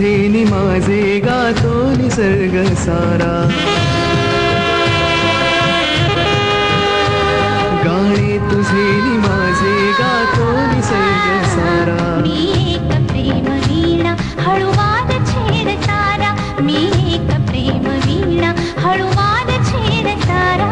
तुझे नि माझे गातो निसर्ग सारा, गाणे तुझे नि माझे गातो निसर्ग सारा। मी एक प्रेम वीणा हळूवार छेड तारा, मी एक प्रेम वीणा हळूवार छेड तारा।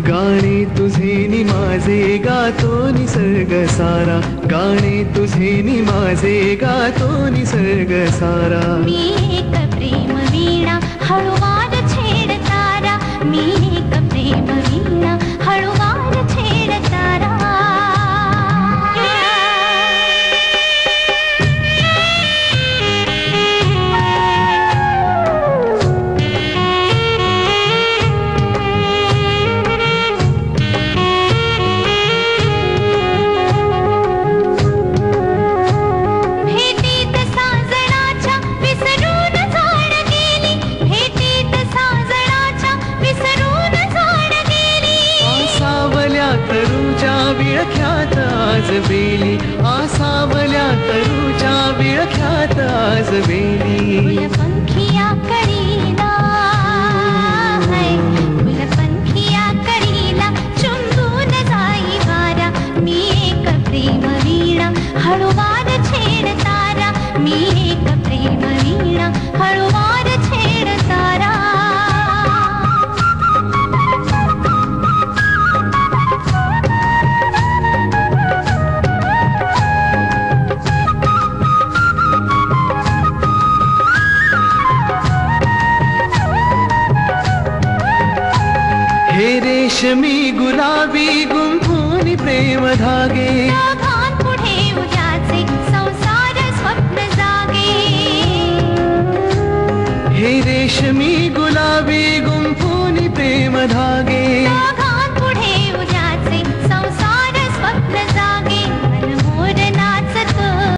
गाणे तुझे नि माझे गातो निसर्ग सारा, गाणे तुझे नि माझे गातो निसर्ग सारा। मी एक प्रेम वीणा हळूवार छेड तारा, मी एक प्रेम वीणा हळूवार छेड तारा। विळख्यात आज बेली, आसावल्या तरुच्या विळख्यात आज बेली। फुलपंखिया करीला है, फुलपंखिया करीला चुंबून जाई वारा। मी एक प्रेम वीणा हळूवार छेड तारा, मी एक प्रेम वीणा हळूवार छेड तारा। हे रेशमी गुलाबी गुंफून प्रेम धागे, भान पुढे उद्याचे संसार स्वप्न जागे। हे रेशमी गुलाबी गुंफून प्रेम धागे,